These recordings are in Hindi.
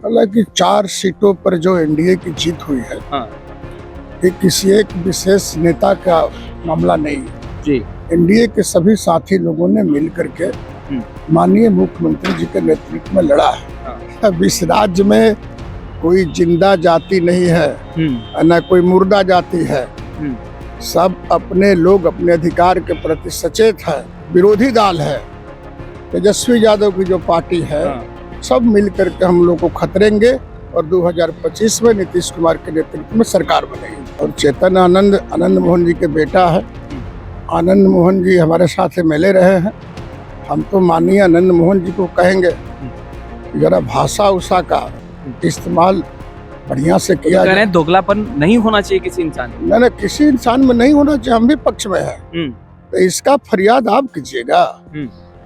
हालांकि 4 सीटों पर जो एनडीए की जीत हुई है, हाँ ये किसी एक विशेष नेता का मामला नहीं है। जी। एनडीए के सभी साथी लोगों ने मिल करके माननीय मुख्यमंत्री जी के नेतृत्व में लड़ा है। अब इस राज्य में कोई जिंदा जाति नहीं है, न कोई मुर्दा जाति है। सब अपने लोग अपने अधिकार के प्रति सचेत है। विरोधी दल है, तेजस्वी यादव की जो पार्टी है, सब मिल करके हम लोग को खतरेंगे और 2025 में नीतीश कुमार के नेतृत्व में सरकार बनेगी। और चेतन आनंद मोहन जी के बेटा है। आनंद मोहन जी हमारे साथ एमएलए रहे हैं। हम तो माननीय आनंद मोहन जी को कहेंगे कि जरा भाषा उषा का इस्तेमाल बढ़िया से किया जाए। दोगलापन नहीं होना चाहिए किसी इंसान में। नहीं, किसी इंसान में नहीं होना चाहिए। हम भी पक्ष में है, तो इसका फरियाद आप कीजिएगा।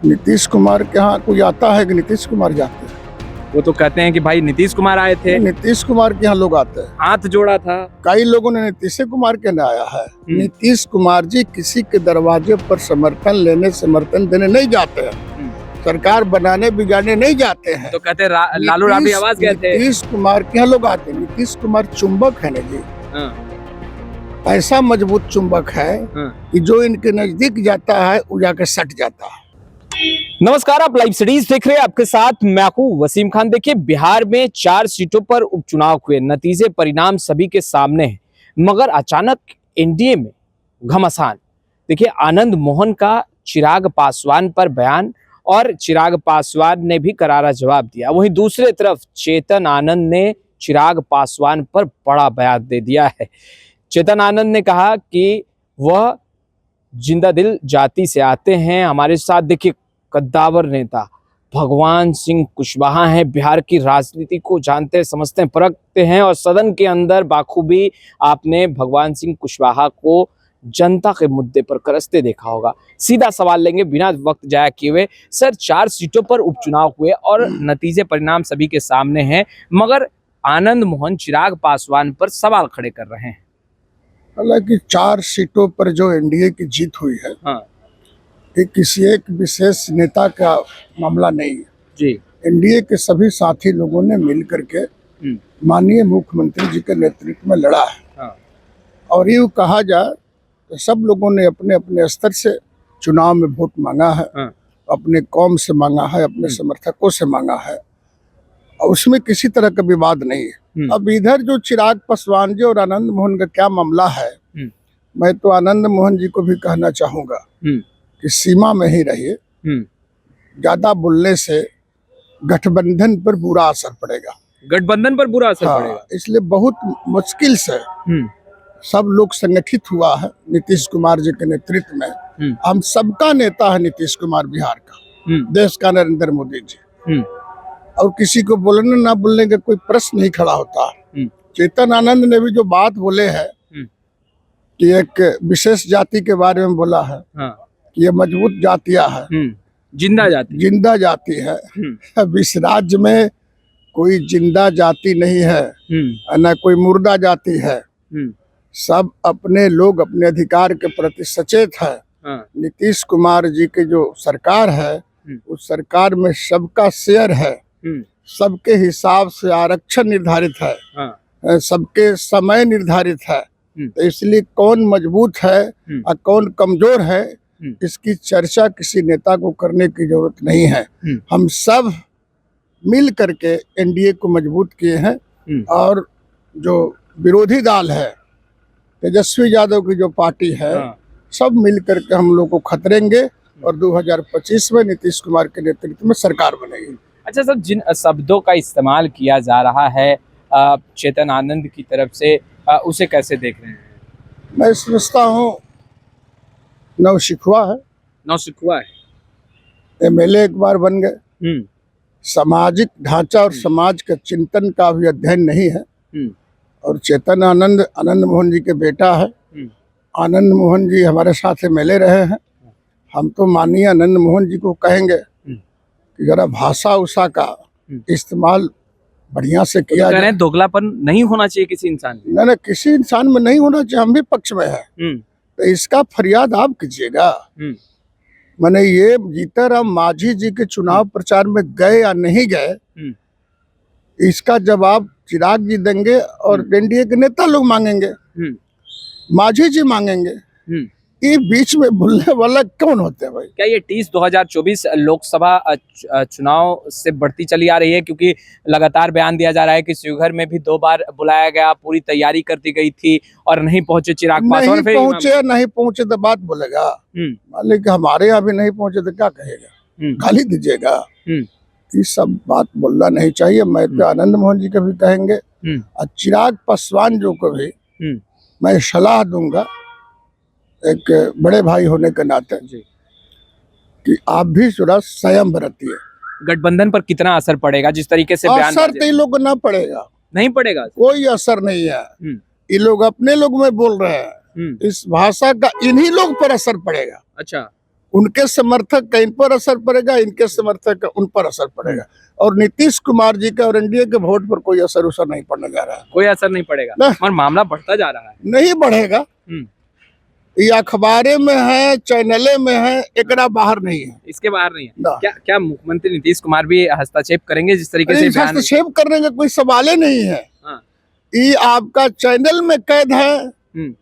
नीतीश कुमार के यहाँ कोई आता है कि नीतीश कुमार जाते हैं? वो तो कहते हैं कि भाई नीतीश कुमार आए थे। नीतीश कुमार के यहाँ लोग आते हैं, हाथ जोड़ा था। कई लोगों ने नीतीश कुमार के यहाँ आया है। नीतीश कुमार जी किसी के दरवाजे पर समर्थन देने नहीं जाते हैं। सरकार बनाने बिगाड़ने नहीं जाते हैं। तो कहते लालू राबड़ी आवाज गए थे। नीतीश कुमार के यहाँ लोग आते हैं। नीतीश कुमार चुंबक है ना जी, ऐसा मजबूत चुंबक है कि जो इनके नजदीक जाता है वो जाकर सट जाता है। नमस्कार, आप लाइव स्टडीज देख रहे हैं। आपके साथ मैं हूं वसीम खान। देखिए, बिहार में 4 सीटों पर उपचुनाव हुए, नतीजे परिणाम सभी के सामने हैं, मगर अचानक एनडीए में घमासान। देखिए, आनंद मोहन का चिराग पासवान पर बयान और चिराग पासवान ने भी करारा जवाब दिया। वहीं दूसरे तरफ चेतन आनंद ने चिराग पासवान पर बड़ा बयान दे दिया है। चेतन आनंद ने कहा कि वह जिंदा दिल जाति से आते हैं। हमारे साथ देखिए कद्दावर नेता भगवान सिंह कुशवाहा हैं। बिहार की राजनीति को जानते समझते हैं, परखते हैं और सदन के अंदर बाखूबी आपने भगवान सिंह कुशवाहा को जनता के मुद्दे पर करसते देखा होगा। सीधा सवाल लेंगे बिना वक्त जाया किए हुए। सर, 4 सीटों पर उपचुनाव हुए और नतीजे परिणाम सभी के सामने हैं, मगर आनंद मोहन चिराग पासवान पर सवाल खड़े कर रहे हैं। हालांकि 4 सीटों पर जो एनडीए की जीत हुई है, ये किसी एक विशेष नेता का मामला नहीं है जी। एनडीए के सभी साथी लोगों ने मिल करके माननीय मुख्यमंत्री जी के नेतृत्व में लड़ा है। और यूँ कहा जाए तो सब लोगों ने अपने अपने स्तर से चुनाव में वोट मांगा है। अपने कौम से मांगा है, अपने समर्थकों से मांगा है, और उसमें किसी तरह का विवाद नहीं है। अब इधर जो चिराग पासवान जी और आनंद मोहन का क्या मामला है, मैं तो आनंद मोहन जी को भी कहना चाहूंगा कि सीमा में ही रहिए। ज्यादा बोलने से गठबंधन पर बुरा असर पड़ेगा। गठबंधन पर बुरा असर पड़ेगा, इसलिए बहुत मुश्किल से सब लोग संगठित हुआ है नीतीश कुमार जी के नेतृत्व में। हम सबका नेता है नीतीश कुमार, बिहार का, देश का नरेंद्र मोदी जी। और किसी को बोलने ना बोलने का कोई प्रश्न नहीं खड़ा होता। चेतन आनंद ने भी जो बात बोले है कि एक विशेष जाति के बारे में बोला है कि ये मजबूत जातियां है, जिंदा जाति है। अब इस राज्य में कोई जिंदा जाति नहीं है, न कोई मुर्दा जाति है। सब अपने लोग अपने अधिकार के प्रति सचेत है। नीतीश कुमार जी की जो सरकार है, उस सरकार में सबका शेयर है, सबके हिसाब से आरक्षण निर्धारित है, सबके समय निर्धारित है। तो इसलिए कौन मजबूत है और कौन कमजोर है, इसकी चर्चा किसी नेता को करने की जरूरत नहीं है। हम सब मिल करके एनडीए को मजबूत किए हैं। और जो विरोधी दल है, तेजस्वी यादव की जो पार्टी है, सब मिल करके हम लोग को खतरेंगे और 2025 में नीतीश कुमार के नेतृत्व में सरकार बनेगी। अच्छा सर, जिन शब्दों का इस्तेमाल किया जा रहा है चेतन आनंद की तरफ से, उसे कैसे देख रहे हैं? मैं समझता हूँ नौसिखुआ है। एमएलए एक बार बन गए, सामाजिक ढांचा और समाज के चिंतन का भी अध्ययन नहीं है। और चेतन आनंद मोहन जी के बेटा है। आनंद मोहन जी हमारे साथ एमएलए रहे हैं। हम तो माननीय आनंद मोहन जी को कहेंगे कि जरा भाषा उषा का इस्तेमाल बढ़िया से किया जाए। दोगलापन नहीं होना चाहिए किसी इंसान में। नहीं, किसी इंसान में नहीं होना चाहिए। हम भी पक्ष में है, तो इसका फरियाद आप कीजिएगा। मैंने ये जीतन राम मांझी जी के चुनाव प्रचार में गए या नहीं गए, इसका जवाब चिराग जी देंगे और एनडीए के नेता लोग मांगेंगे, मांझी जी मांगेंगे। ये बीच में बोलने वाला कौन होते हैं भाई? क्या ये 2024 लोकसभा चुनाव से बढ़ती चली आ रही है? क्योंकि लगातार बयान दिया जा रहा है कि शिवघर में भी 2 बार बुलाया गया, पूरी तैयारी कर दी गई थी और नहीं पहुंचे चिराग पासवान। नहीं पहुंचे तो बात बोलेगा। मान ली कि हमारे यहाँ भी नहीं पहुंचे तो क्या कहेगा? गाली दीजिएगा? ये सब बात बोलना नहीं चाहिए। मैं तो आनंद मोहन जी को भी कहेंगे और चिराग पासवान जो को भी मैं सलाह दूंगा एक बड़े भाई होने के नाते कि आप भी थोड़ा संयम बरतिए। गठबंधन पर कितना असर पड़ेगा जिस तरीके से बयान? असर तो इन लोग को ना पड़ेगा, नहीं पड़ेगा, कोई असर नहीं है। ये लोग अपने लोग में बोल रहे हैं, इस भाषा का इन्हीं लोग पर असर पड़ेगा। अच्छा, उनके समर्थक का इन पर असर पड़ेगा, इनके समर्थक का उन पर असर पड़ेगा। और नीतीश कुमार जी का और एनडीए के वोट पर कोई असर उसर नहीं पड़ने जा रहा है। कोई असर नहीं पड़ेगा और मामला बढ़ता जा रहा है। नहीं बढ़ेगा। ये अखबारे में है, चैनले में है, एकरा बाहर नहीं है, इसके बाहर नहीं है। क्या मुख्यमंत्री नीतीश कुमार भी हस्तक्षेप करेंगे जिस तरीके से? हस्तक्षेप करने का कोई सवाल ही नहीं है। ये आपका चैनल में कैद है,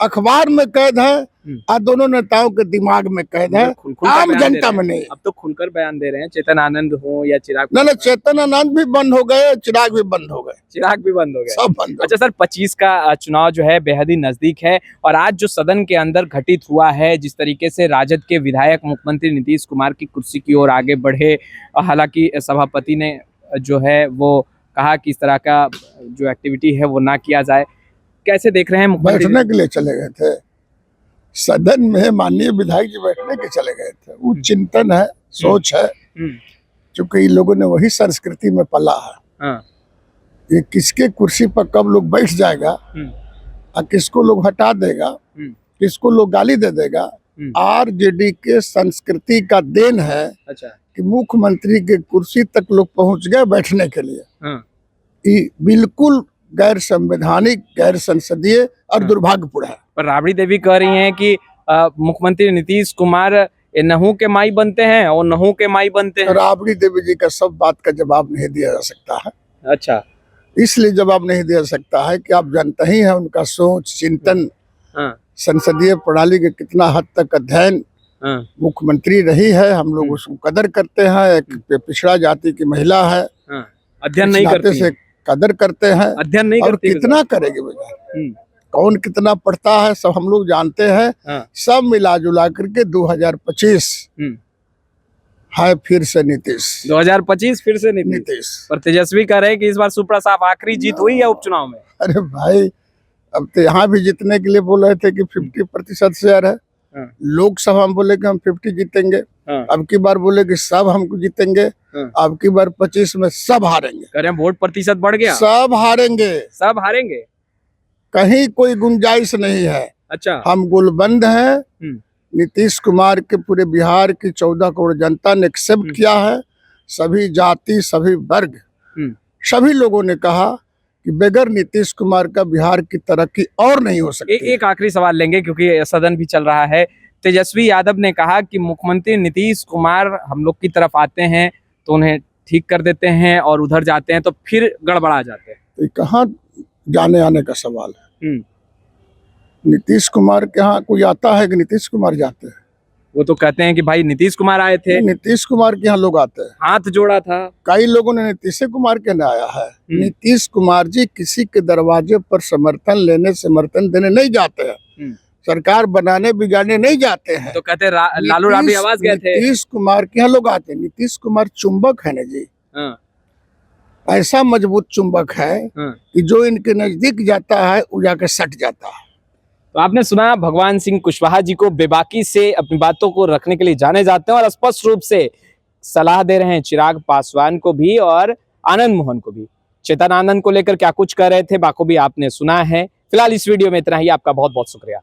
अखबार में कैद है और दोनों नेताओं के दिमाग में कैद है, आम जनता में नहीं। अब तो खुलकर बयान दे रहे हैं, चेतन आनंद हो या चिराग। ना चेतन आनंद भी बंद हो गए, चिराग भी बंद हो गए, चिराग भी बंद हो गए, सब बंद। अच्छा सर, 25 का चुनाव जो है बेहद ही नजदीक है और आज जो सदन के अंदर घटित हुआ है, जिस तरीके से राजद के विधायक मुख्यमंत्री नीतीश कुमार की कुर्सी की ओर आगे बढ़े, हालांकि सभापति ने जो है वो कहा कि इस तरह का जो एक्टिविटी है वो ना किया जाए, कैसे देख रहे हैं? बैठने के लिए चले गए थे सदन में, माननीय विधायक जी बैठने के चले गए थे। वो चिंतन है, सोच है, क्योंकि इन लोगों ने वही संस्कृति में पला है। ये किसके कुर्सी पर कब लोग बैठ जाएगा और किसको लोग हटा देगा, किसको लोग गाली दे देगा, आरजेडी के संस्कृति का देन है। अच्छा, कि मुख्यमंत्री के कुर्सी तक लोग पहुंच गए बैठने के लिए। ये बिल्कुल गैर संवैधानिक, गैर संसदीय और दुर्भाग्यपूर्ण है। पर राबड़ी देवी कह रही हैं कि मुख्यमंत्री नीतीश कुमार नहू के माई बनते हैं और नहू के माई बनते हैं। राबड़ी देवी जी का सब बात का जवाब नहीं दिया जा सकता है। अच्छा, इसलिए जवाब नहीं दिया जा सकता है कि आप जानते ही हैं उनका सोच, चिंतन, संसदीय प्रणाली के कितना हद तक अध्ययन मुख्यमंत्री रही है। हम लोग उसको कदर करते हैं। एक पिछड़ा जाति की महिला है, अध्ययन नहीं करते से कदर करते हैं, अध्ययन नहीं करते। कितना करेंगे भैया, कौन कितना पढ़ता है सब हम लोग जानते हैं। सब मिला जुला करके 2025 है फिर से नीतीश। 2025 फिर से नीतीश। पर तेजस्वी कह रहे हैं कि इस बार सुप्रा साहब आखिरी जीत हुई है उपचुनाव में। अरे भाई, अब तो यहाँ भी जीतने के लिए बोल रहे थे कि 50% शेयर है। लोकसभा में बोले कि हम 50 जीतेंगे, अब की बार बोले कि सब हमको जीतेंगे, अब की बार 25 में सब हारेंगे। कह रहे हैं वोट प्रतिशत बढ़ गया, सब हारेंगे, सब हारेंगे, कहीं कोई गुंजाइश नहीं है। अच्छा, हम गुलबंद हैं। नीतीश कुमार के पूरे बिहार की 14 करोड़ जनता ने एक्सेप्ट किया है। सभी जाति, सभी वर्ग, सभी लोगों ने कहा कि बगैर नीतीश कुमार का बिहार की तरक्की और नहीं हो सकती। एक आखिरी सवाल लेंगे क्योंकि सदन भी चल रहा है। तेजस्वी यादव ने कहा कि मुख्यमंत्री नीतीश कुमार हम लोग की तरफ आते हैं तो उन्हें ठीक कर देते हैं और उधर जाते हैं तो फिर गड़बड़ा जाते हैं। तो कहाँ जाने आने का सवाल है? नीतीश कुमार के यहाँ कोई आता है कि नीतीश कुमार जाते हैं? वो तो कहते हैं कि भाई नीतीश कुमार आए थे, नीतीश कुमार के यहाँ लोग आते हैं, हाथ जोड़ा था। कई लोगों ने नीतीश कुमार के यहाँ आया है। नीतीश कुमार जी किसी के दरवाजे पर समर्थन लेने, समर्थन देने नहीं जाते हैं, सरकार बनाने बिगाड़ने नहीं जाते हैं। तो कहते लालू राबड़ी आवाज गए थे। नीतीश कुमार के यहाँ लोग आते हैं। नीतीश कुमार चुंबक है ना जी, ऐसा मजबूत चुंबक है कि जो इनके नजदीक जाता है वो जाके सट जाता है। तो आपने सुना भगवान सिंह कुशवाहा जी को बेबाकी से अपनी बातों को रखने के लिए जाने जाते हैं और स्पष्ट रूप से सलाह दे रहे हैं चिराग पासवान को भी और आनंद मोहन को भी। चेतन आनंद को लेकर क्या कुछ कह रहे थे बाखूबी आपने सुना है। फिलहाल इस वीडियो में इतना ही। आपका बहुत बहुत शुक्रिया।